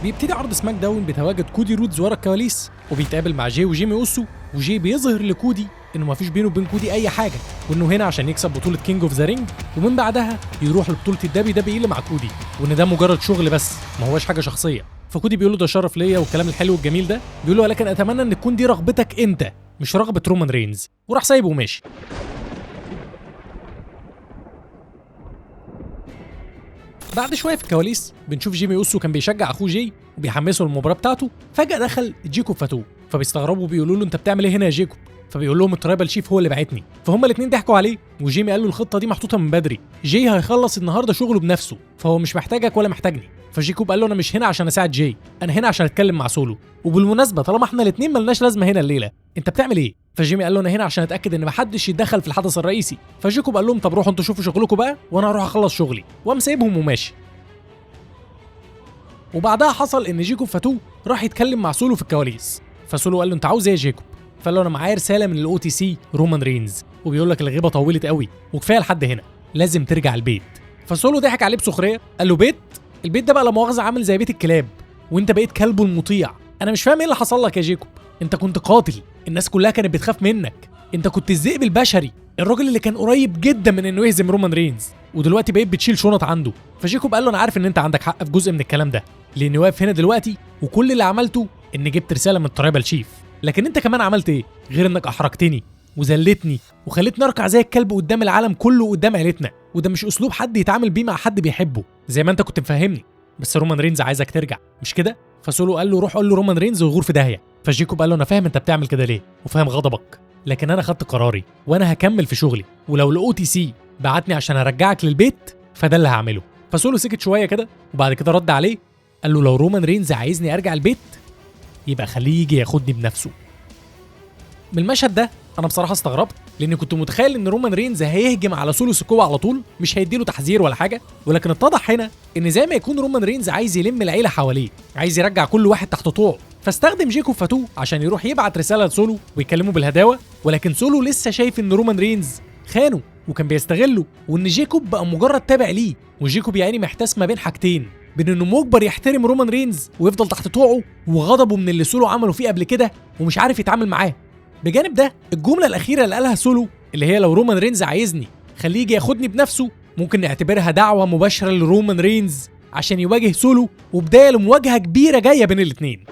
بيبتدي عرض سماك داون بتواجد كودي رودز ورا الكواليس، وبيتقابل مع جاي وجيمي اوسو، وجاي بيظهر لكودي انه مفيش بينه وبين كودي اي حاجه، وانه هنا عشان يكسب بطوله كينج اوف ذا رينج، ومن بعدها يروح لبطوله الدبليو دبليو اللي مع كودي، وان ده مجرد شغل بس ما هوش حاجه شخصيه. فكودي بيقول له ده شرف ليا والكلام الحلو والجميل ده، بيقول له ولكن اتمنى ان تكون دي رغبتك انت مش رغبه رومان رينز، وراح سايبه وماشي. بعد شويه في الكواليس بنشوف جيمي اوسو كان بيشجع اخوه جاي وبيحمسه للمباراه بتاعته، فجاه دخل جيكوب فاتو، فبيستغربوا وبيقولوا له انت بتعمل ايه هنا يا جيكوب؟ فبيقول لهم الترايبال شيف هو اللي بعتني. فهم الاثنين ضحكوا عليه، وجيمي قال له الخطه دي محطوطه من بدري، جاي هيخلص النهارده شغله بنفسه فهو مش محتاجك ولا محتاجني. فجيكوب قال له انا مش هنا عشان اساعد جاي، انا هنا عشان اتكلم مع سولو، وبالمناسبه طالما احنا الاثنين ملناش لازمه هنا الليله انت بتعمل ايه؟ فجيمي قال له انا هنا عشان اتاكد ان محدش يتدخل في الحدث الرئيسي. فجيكوب قال لهم طب روحوا انتوا شوفوا شغلكم بقى وانا هروح اخلص شغلي، وقام سايبهم وماشي. وبعدها حصل ان جيكوب فاتو راح يتكلم مع سولو في الكواليس، فسولو قال له انت عاوز ايه يا جيكوب؟ فقال له انا معايا رساله من الاو تي سي رومان رينز، وبيقول لك الغيبه طولت قوي وكفايه لحد هنا، لازم ترجع البيت. فسولو ضحك عليه بسخريه، قال له بيت؟ البيت ده بقى لا مؤاخذه عامل زي بيت الكلاب، وانت بقيت كلبه المطيع. انا مش فاهم ايه اللي حصل لك يا جيكوب، انت كنت قاتل، الناس كلها كانت بتخاف منك، انت كنت الذئب البشري، الراجل اللي كان قريب جدا من انه يهزم رومان رينز، ودلوقتي بقيت بتشيل شنط عنده. فجيكوب قال له انا عارف ان انت عندك حق في جزء من الكلام ده، لاني واقف هنا دلوقتي وكل اللي عملته ان جبت رساله من الترايبال شيف، لكن انت كمان عملت ايه غير انك احرجتني وذلتني وخليتني اركع زي الكلب قدام العالم كله قدام عيلتنا، وده مش اسلوب حد يتعامل بيه مع حد بيحبه زي ما انت كنت مفهمني، بس رومان رينز عايزك ترجع مش كده؟ فسولو قال له روح قول له رومان رينز ويغور في داهيه. فجيكوب قال له انا فاهم انت بتعمل كده ليه وفاهم غضبك، لكن انا خدت قراري وانا هكمل في شغلي، ولو الاو تي سي بعتني عشان ارجعك للبيت فده اللي هعمله. فسولو سكت شويه كده وبعد كده رد عليه قال له لو رومان رينز عايزني ارجع البيت يبقى خليه يجي ياخدني بنفسه. من المشهد ده انا بصراحه استغربت، لاني كنت متخيل ان رومان رينز هيهجم على سولو سكوا على طول، مش هيديله تحذير ولا حاجه، ولكن اتضح هنا ان زي ما يكون رومان رينز عايز يلم العيله حواليه، عايز يرجع كل واحد تحت طوعه، فاستخدم جيكوب فاتو عشان يروح يبعت رساله لسولو ويكلمه بالهداوه، ولكن سولو لسه شايف ان رومان رينز خانه وكان بيستغله، وان جيكوب بقى مجرد تابع ليه، وجيكوب يعني محتاس ما بين حاجتين، بين انه مجبر يحترم رومان رينز ويفضل تحت طوعه، وغضبه من اللي سولو عمله فيه قبل كده ومش عارف يتعامل معاه. بجانب ده الجمله الاخيره اللي قالها سولو اللي هي لو رومان رينز عايزني خليه يجي ياخدني بنفسه، ممكن نعتبرها دعوه مباشره لرومان رينز عشان يواجه سولو، وبدايه لمواجهه كبيره جايه بين الاثنين.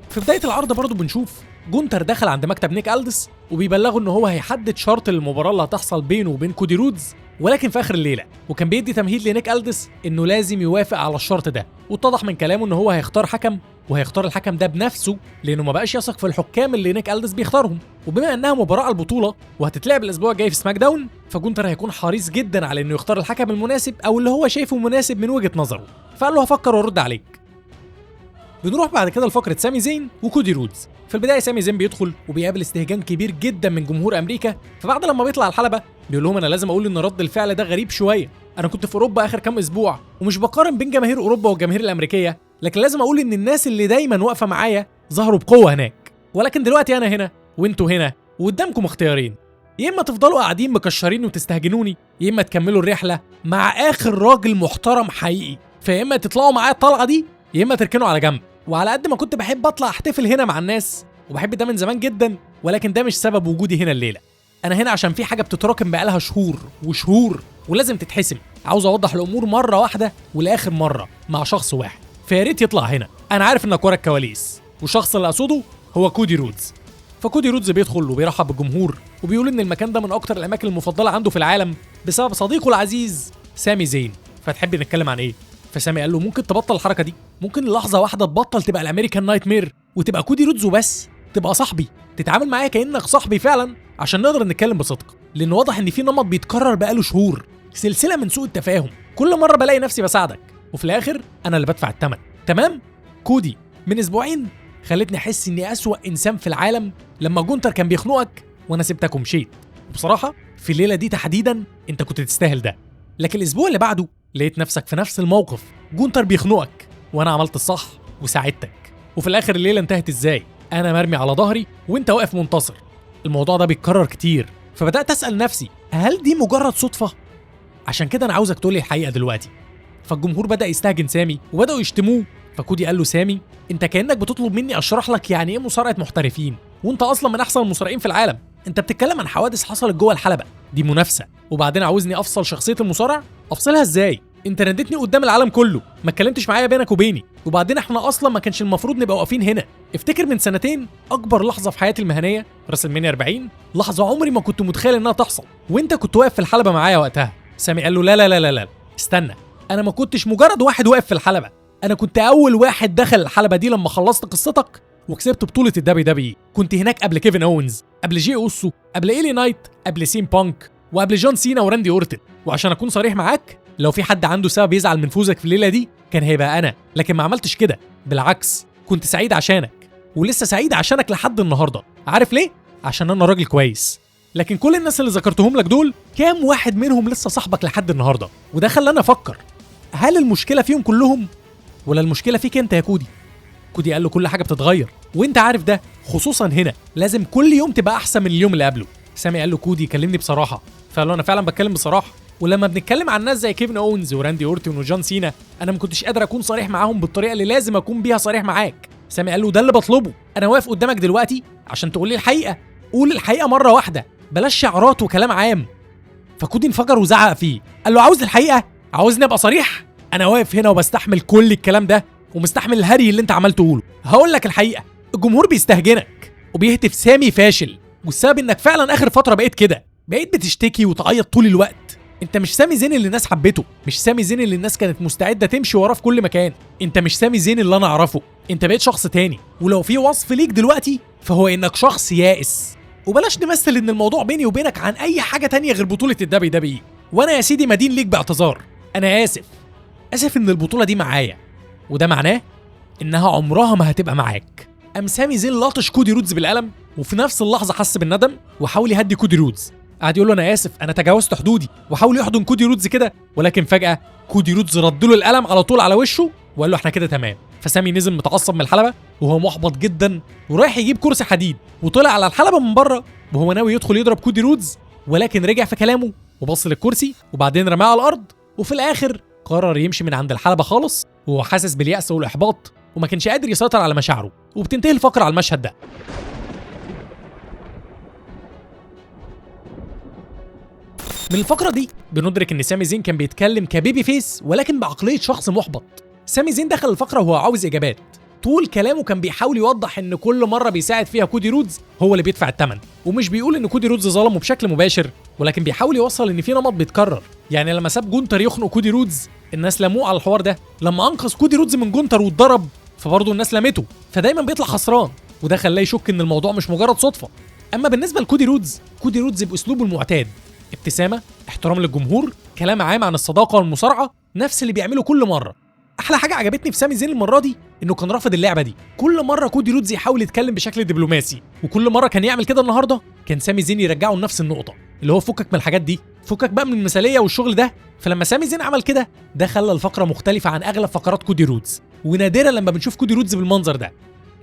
في بدايه العرض برضه بنشوف جونتر دخل عند مكتب نيك ألدس وبيبلغه ان هو هيحدد شرط للمباراه اللي هتحصل بينه وبين كودي رودز، ولكن في اخر الليله، وكان بيدي تمهيد لنيك ألدس انه لازم يوافق على الشرط ده، واتضح من كلامه ان هو هيختار حكم، وهيختار الحكم ده بنفسه لانه ما بقاش يثق في الحكام اللي نيك ألدس بيختارهم، وبما انها مباراه على البطوله وهتتلعب الاسبوع الجاي في سماك داون، فجونتر هيكون حريص جدا على انه يختار الحكم المناسب او اللي هو شايفه مناسب من وجهه نظره، فقال له هفكر وارد عليك. بنروح بعد كده لفقره سامي زين وكودي رودز. في البدايه سامي زين بيدخل وبيقابل استهجان كبير جدا من جمهور امريكا، فبعد لما بيطلع الحلبه بيقول لهم انا لازم اقول ان رد الفعل ده غريب شويه، انا كنت في اوروبا اخر كام اسبوع ومش بقارن بين جماهير اوروبا والجماهير الامريكيه، لكن لازم اقول ان الناس اللي دايما واقفه معايا ظهروا بقوه هناك، ولكن دلوقتي انا هنا وانتوا هنا وقدامكم اختيارين، يا اما تفضلوا قاعدين مكشرين وتستهجنوني، يا اما تكملوا الرحله مع اخر راجل محترم حقيقي، فيا اما تطلعوا معايا الطلعه دي يا اما تركنوا على جنب. وعلى قد ما كنت بحب اطلع احتفل هنا مع الناس وبحب ده من زمان جدا، ولكن ده مش سبب وجودي هنا الليله، انا هنا عشان في حاجه بتتراكم بقالها شهور وشهور ولازم تتحسم، عاوز اوضح الامور مره واحده ولاخر مره مع شخص واحد، فيا ريت يطلع هنا. انا عارف انك ورا الكواليس والشخص اللي اقصده هو كودي رودز. فكودي رودز بيدخل وبيرحب بالجمهور وبيقول ان المكان ده من اكتر الاماكن المفضله عنده في العالم بسبب صديقه العزيز سامي زين. فتحب نتكلم عن ايه؟ فسامي قال له ممكن تبطل الحركه دي، ممكن لحظه واحده تبطل تبقى الامريكان نايت مير وتبقى كودي رودز وبس، تبقى صاحبي، تتعامل معايا كانك صاحبي فعلا عشان نقدر نتكلم بصدق، لان واضح ان في نمط بيتكرر بقاله شهور، سلسله من سوء التفاهم، كل مره بلاقي نفسي بساعدك وفي الاخر انا اللي بدفع الثمن. تمام كودي، من اسبوعين خلتني احس اني اسوأ انسان في العالم لما جونتر كان بيخنقك وانا سبتك ومشيت، وبصراحه في الليله دي تحديدا انت كنت تستاهل ده، لكن الاسبوع اللي بعده لقيت نفسك في نفس الموقف، جونتر بيخنقك وانا عملت الصح وساعدتك، وفي الاخر الليله انتهت ازاي؟ انا مرمي على ظهري وانت واقف منتصر. الموضوع ده بيتكرر كتير، فبدات اسال نفسي هل دي مجرد صدفه عشان كده انا عاوزك تقولي الحقيقه دلوقتي. فالجمهور بدا يستهجن سامي وبداوا يشتموه. فكودي قال له سامي انت كانك بتطلب مني اشرح لك يعني ايه مصارعه محترفين، وانت اصلا من احسن المصارعين في العالم. انت بتتكلم عن حوادث حصلت جوه الحلبه، دي منافسه، وبعدين عاوزني افصل شخصيه المصارع؟ افصلها ازاي؟ انت نديتني قدام العالم كله، ما اتكلمتش معايا بينك وبيني، وبعدين احنا اصلا ما كانش المفروض نبقى واقفين هنا. افتكر من سنتين اكبر لحظه في حياتي المهنيه راسلمانيا 40، لحظه عمري ما كنت متخيل انها تحصل، وانت كنت واقف في الحلبه معايا وقتها. سامي قال له لا لا لا لا لا استنى، انا ما كنتش مجرد واحد واقف في الحلبه، انا كنت اول واحد دخل الحلبه دي لما خلصت قصتك وكسبت بطوله الدبليو دبليو. كنت هناك قبل كيفن اونز، قبل جي اوسو، قبل ايلي نايت، قبل سين بانك، وقبل جون سينا وراندي اورتن. وعشان اكون صريح معاك، لو في حد عنده سبب يزعل من فوزك في الليله دي كان هيبقى انا، لكن ما عملتش كده، بالعكس كنت سعيد عشانك، ولسه سعيد عشانك لحد النهارده. عارف ليه؟ عشان انا راجل كويس. لكن كل الناس اللي ذكرتهم لك دول كام واحد منهم لسه صاحبك لحد النهارده؟ وده خلاني افكر، هل المشكله فيهم كلهم ولا المشكله فيك انت يا كودي؟ كودي قال له كل حاجه بتتغير وانت عارف ده، خصوصا هنا لازم كل يوم تبقى احسن من اليوم اللي قبله. سامي قال له كودي كلمني بصراحه. فقال له انا فعلا بتكلم بصراحه، ولما بنتكلم عن ناس زي كيفن اونز وراندي اورتون وجون سينا انا ما كنتش قادر اكون صريح معاهم بالطريقه اللي لازم اكون بيها صريح معاك. سامي قال له ده اللي بطلبه، انا واقف قدامك دلوقتي عشان تقول لي الحقيقه، قول الحقيقه مره واحده، بلاش شعارات وكلام عام. فكودي انفجر وزعق فيه، قال له عاوز الحقيقه؟ عاوزني ابقى صريح؟ انا واقف هنا وبستحمل كل الكلام ده ومستحمل الهري اللي انت عمال تقوله. هقول لك الحقيقه، الجمهور بيستهجنك وبيهتف سامي فاشل، والسبب انك فعلا اخر فتره بقيت كده، بقيت بتشتكي وتعيط طول الوقت. انت مش سامي زين اللي الناس حبته، مش سامي زين اللي الناس كانت مستعده تمشي وراه في كل مكان، انت مش سامي زين اللي انا اعرفه، انت بقيت شخص تاني. ولو في وصف ليك دلوقتي فهو انك شخص يائس. وبلاش نمثل ان الموضوع بيني وبينك عن اي حاجه تانية غير بطوله الدبليو دبليو. وانا يا سيدي مدين ليك باعتذار، انا اسف ان البطوله دي معايا، وده معناه انها عمرها ما هتبقى معاك. قام سامي زين لطش كودي رودز بالقلم، وفي نفس اللحظه حس بالندم وحاول يهدي كودي رودز. قعد يقول له انا اسف، انا تجاوزت حدودي، وحاول يحضن كودي رودز كده، ولكن فجاه كودي رودز رد له القلم على طول على وشه وقال له احنا كده تمام. فسامي نزل متعصب من الحلبه وهو محبط جدا، ورايح يجيب كرسي حديد، وطلع على الحلبه من بره وهو ناوي يدخل يضرب كودي رودز، ولكن رجع في كلامه وبص للكرسي وبعدين رماه على الارض، وفي الاخر قرر يمشي من عند الحلبه خالص وهو حاسس باليأس والاحباط وما كانش قادر يسيطر على مشاعره. وبتنتهي الفقره على المشهد ده. من الفقره دي بندرك ان سامي زين كان بيتكلم كبيبي فيس ولكن بعقليه شخص محبط. سامي زين دخل الفقره وهو عاوز اجابات، طول كلامه كان بيحاول يوضح ان كل مره بيساعد فيها كودي رودز هو اللي بيدفع الثمن، ومش بيقول ان كودي رودز ظلمه بشكل مباشر، ولكن بيحاول يوصل ان في نمط بيتكرر. يعني لما ساب جونتر يخنق كودي رودز الناس لاموه على الحوار ده، لما انقذ كودي رودز من جونتر واتضرب فبرضه الناس لامته، فدايما بيطلع خسران، وده خلاه يشك ان الموضوع مش مجرد صدفه. اما بالنسبه لكودي رودز، كودي رودز باسلوبه المعتاد، ابتسامه، احترام للجمهور، كلام عام عن الصداقه والمصارعه، نفس اللي بيعمله كل مره. احلى حاجه عجبتني في سامي زين المره دي انه كان رافض اللعبه دي. كل مره كودي رودز يحاول يتكلم بشكل دبلوماسي، وكل مره كان يعمل كده. النهارده كان سامي زين يرجعه لنفس النقطه، اللي هو فكك من الحاجات دي، فكك بقى من المثاليه والشغل ده. فلما سامي زين عمل كده، ده خلى الفقره مختلفه عن اغلب فقرات كودي رودز، ونادرا لما بنشوف كودي رودز بالمنظر ده.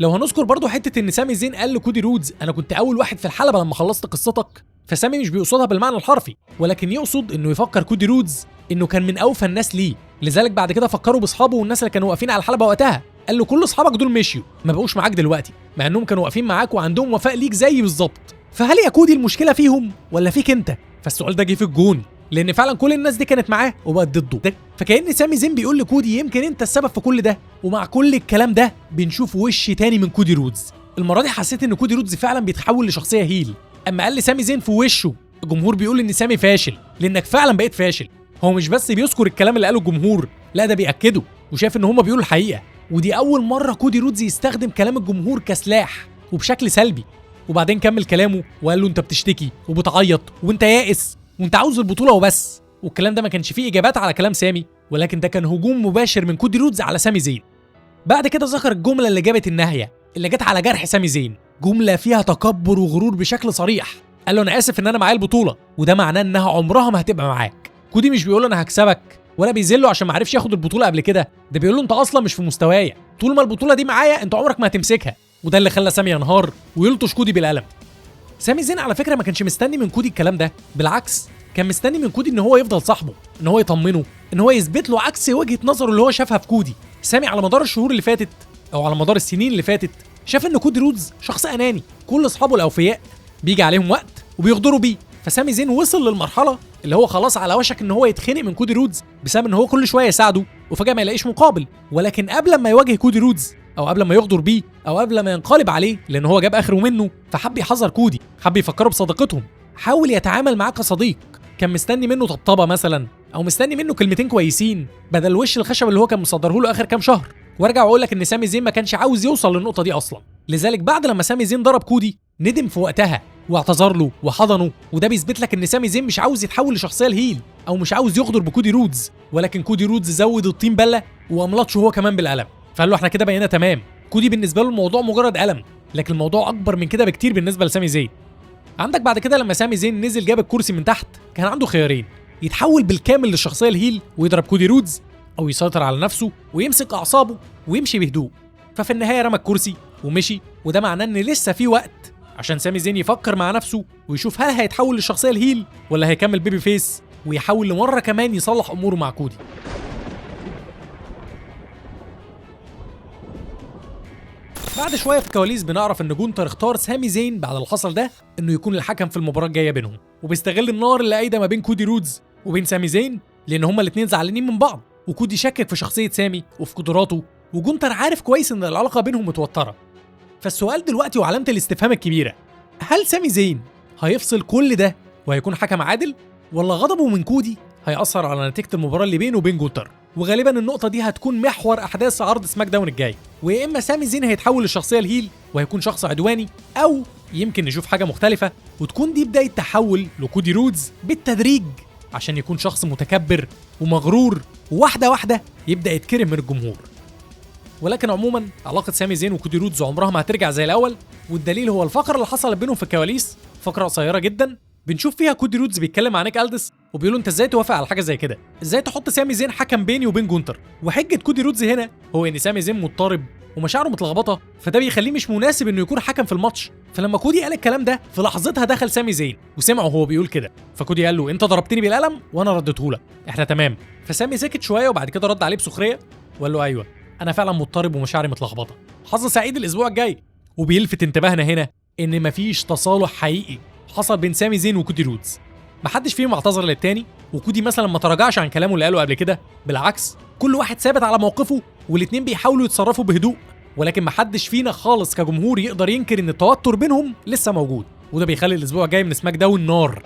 لو هنذكر برضو حته ان سامي زين قال لكودي رودز انا كنت اول واحد في الحلبه لما خلصت قصتك، فسامي مش بيقصدها بالمعنى الحرفي، ولكن يقصد انه يفكر كودي رودز انه كان من اوفى الناس ليه. لذلك بعد كده فكروا باصحابه والناس اللي كانوا واقفين على الحلبه وقتها، قال له كل اصحابك دول مشيوا، ما بقوش معاك دلوقتي، مع انهم كانوا واقفين معاك وعندهم وفاء ليك زي بالظبط. فهل يا كودي المشكله فيهم ولا فيك انت؟ فالسؤال ده جه في الجون، لان فعلا كل الناس دي كانت معاه وبقت ضده. فكأن سامي زين بيقول لكودي يمكن انت السبب في كل ده. ومع كل الكلام ده بنشوف وش تاني من كودي رودز. المره دي حسيت ان كودي رودز فعلا بيتحول لشخصيه هيل. اما قال لي سامي زين في وشه الجمهور بيقول ان سامي فاشل، لانك فعلا بقيت فاشل. هو مش بس بيذكر الكلام اللي قاله الجمهور، لا ده بيأكده وشايف ان هم بيقولوا الحقيقه. ودي اول مره كودي رودز يستخدم كلام الجمهور كسلاح وبشكل سلبي. وبعدين كمل كلامه وقال له انت بتشتكي وبتعيط وانت يائس وانت عاوز البطوله وبس. والكلام ده ما كانش فيه اجابات على كلام سامي، ولكن ده كان هجوم مباشر من كودي رودز على سامي زين. بعد كده ذكر الجمله اللي جابت النهايه، اللي جت على جرح سامي زين، جمله فيها تكبر وغرور بشكل صريح. قال له انا اسف ان انا معايا البطوله، وده معناه انها عمرها ما هتبقى معاك. كودي مش بيقول له انا هكسبك ولا بيذله عشان ما عرفش ياخد البطوله قبل كده، ده بيقول له انت اصلا مش في مستوايا، طول ما البطوله دي معايا انت عمرك ما هتمسكها. وده اللي خلى سامي ينهار ويلطش كودي بالقلم. سامي زين على فكره ما كانش مستني من كودي الكلام ده، بالعكس كان مستني من كودي ان هو يفضل صاحبه، ان هو يطمنه، ان هو يثبت له عكس وجهه نظره اللي هو شافها في كودي. سامي على مدار الشهور اللي فاتت او على مدار السنين اللي فاتت شاف ان كودي رودز شخص اناني، كل اصحابه الاوفياء بيجي عليهم وقت وبيغدروا بيه. فسامي زين وصل للمرحله اللي هو خلاص على وشك ان هو يتخنق من كودي رودز بسبب ان هو كل شويه يساعده وفجاه ما يلاقيش مقابل. ولكن قبل ما يواجه كودي رودز او قبل ما يغدر بيه او قبل ما ينقلب عليه، لان هو جاب اخره منه، فحب يحذر كودي، حب يفكره بصداقتهم، حاول يتعامل معاه كصديق. كان مستني منه طبطبه مثلا، او مستني منه كلمتين كويسين بدل الوش الخشب اللي هو كان مصدره له اخر كام شهر. وارجع واقول لك ان سامي زين ما كانش عاوز يوصل للنقطه دي اصلا. لذلك بعد لما سامي زين ضرب كودي ندم في وقتها واعتذر له وحضنه، وده بيثبت لك ان سامي زين مش عاوز يتحول لشخصيه الهيل او مش عاوز يغدر بكودي رودز، ولكن كودي رودز زود الطين بله واملطشه هو كمان بالقلم. فقال له احنا كده بقينا تمام. كودي بالنسبه له الموضوع مجرد قلم، لكن الموضوع اكبر من كده بكتير بالنسبه لسامي زين. عندك بعد كده لما سامي زين نزل جاب الكرسي من تحت، كان عنده خيارين: يتحول بالكامل للشخصيه الهيل ويضرب كودي رودز، او يسيطر على نفسه ويمسك اعصابه ويمشي بهدوء. ففي النهايه رمى الكرسي ومشي، وده معناه ان لسه في وقت عشان سامي زين يفكر مع نفسه ويشوف هل هيتحول للشخصيه الهيل ولا هيكمل بيبي فيس ويحاول لمره كمان يصلح اموره مع كودي. بعد شويه في الكواليس بنعرف ان جونتر اختار سامي زين بعد اللي حصل ده انه يكون الحكم في المباراه الجايه بينهم، وبيستغل النار اللي قايده ما بين كودي رودز وبين سامي زين، لان هما الاثنين زعلانين من بعض، وكودي شكك في شخصيه سامي وفي قدراته، وجونتر عارف كويس ان العلاقه بينهم متوتره. فالسؤال دلوقتي وعلامه الاستفهام الكبيره: هل سامي زين هيفصل كل ده وهيكون حكم عادل، ولا غضبه من كودي هيأثر على نتيجه المباراه اللي بينه وبين جونتر؟ وغالبا النقطه دي هتكون محور احداث عرض سماك داون الجاي، ويا اما سامي زين هيتحول للشخصيه الهيل وهيكون شخص عدواني، او يمكن نشوف حاجه مختلفه وتكون دي بدايه تحول لكودي رودز بالتدريج عشان يكون شخص متكبر ومغرور، وواحده واحده يبدا يتكرم من الجمهور. ولكن عموما علاقه سامي زين وكودي رودز عمرها ما هترجع زي الاول، والدليل هو الفقره اللي حصلت بينهم في الكواليس، فقره قصيره جدا بنشوف فيها كودي رودز بيتكلم مع نيك ألدس وبيقول له انت ازاي توافق على حاجه زي كده؟ ازاي تحط سامي زين حكم بيني وبين جونتر؟ وحجه كودي رودز هنا هو ان سامي زين مضطرب ومشاعره متلخبطه، فده بيخليه مش مناسب انه يكون حكم في الماتش. فلما كودي قال الكلام ده في لحظتها دخل سامي زين وسمعه وهو بيقول كده، فكودي قال له انت ضربتني بالقلم وانا رديته لك، احنا تمام. فسامي سكت شويه وبعد كده رد عليه بسخريه وقال له ايوه انا فعلا مضطرب ومشاعري متلخبطه، حظ سعيد الاسبوع الجاي. وبيلفت انتباهنا هنا ان مفيش تصالح حقيقي حصل بين سامي زين وكودي رودز، محدش فيهم اعتذر للتاني، وكودي مثلا ما تراجعش عن كلامه اللي قاله قبل كده، بالعكس كل واحد ثابت على موقفه والاتنين بيحاولوا يتصرفوا بهدوء. ولكن محدش فينا خالص كجمهور يقدر ينكر ان التوتر بينهم لسه موجود، وده بيخلي الاسبوع الجاي من سماك داون نار.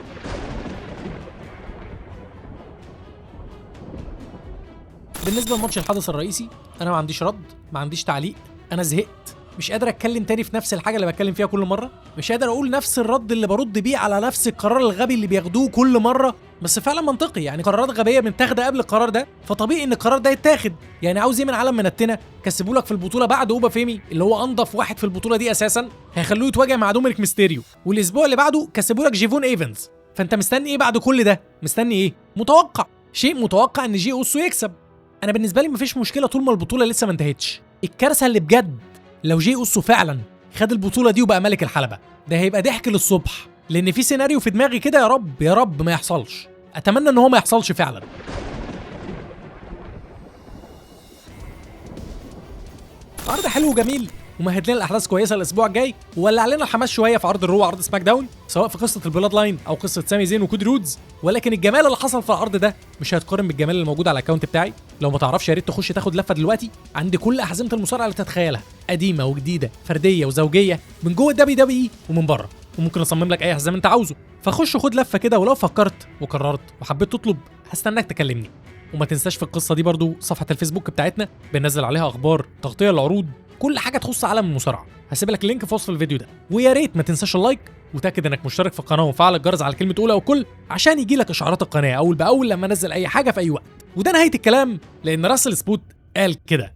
بالنسبه لماتش الحدث الرئيسي انا ما عنديش رد، ما عنديش تعليق، انا زهقت، مش قادر اتكلم تاني في نفس الحاجه اللي بتكلم فيها كل مره، مش قادر اقول نفس الرد اللي برد بيه على نفس القرار الغبي اللي بياخدوه كل مره، بس فعلا منطقي، يعني قرارات غبيه متاخده قبل القرار ده، فطبيعي ان القرار ده يتاخد. يعني عاوز ايه من عالم منتنه كسبوا لك في البطوله بعد اوبا فيمي اللي هو انضف واحد في البطوله دي اساسا، هيخلوه يتواجه مع دومينيك ميستيريو، والاسبوع اللي بعده كسبوا لك جيفون ايفنز. فانت مستني ايه بعد كل ده؟ مستني ايه؟ متوقع شيء متوقع ان جي اوسو يكسب. انا بالنسبه لي مفيش مشكله طول ما البطوله لسه ما انتهتش. الكارثه اللي بجد لو جي اوسو فعلا خد البطوله دي وبقى ملك الحلبه، ده هيبقى ضحك للصبح، لان في سيناريو في دماغي كده، يا رب يا رب ما يحصلش، اتمنى ان هو ما يحصلش فعلا. عرض حلو وجميل ومهد لنا الاحداث كويسه الاسبوع الجاي، وولع علينا الحماس شويه في عرض الرو وعرض سماك داون، سواء في قصه البلاد لاين او قصه سامي زين وكودي رودز. ولكن الجمال اللي حصل في العرض ده مش هيتقارن بالجمال اللي موجود على الاكونت بتاعي. لو ما تعرفش يا ريت تخش تاخد لفه دلوقتي، عندي كل احزمه المصارعه اللي تتخيلها، قديمه وجديده، فرديه وزوجيه، من جوه الدبليو دبليو ومن بره، وممكن اصمم لك اي حزام انت عاوزه. فخش خد لفه كده، ولو فكرت وقررت وحبيت تطلب هستناك تكلمني. وما تنساش في القصه دي برضو صفحه الفيسبوك بتاعتنا بننزل عليها اخبار، تغطيه للعروض، كل حاجه تخص عالم المصارعه. هسيب لك اللينك في وصف الفيديو ده، ويا ريت ما تنساش اللايك، وتاكد انك مشترك في القناه وفعل الجرس على كلمه اولى وكل عشان يجي لك اشعارات القناه اول باول لما انزل اي حاجه في اي وقت. وده نهايه الكلام، لان راسل سبوت قال كده.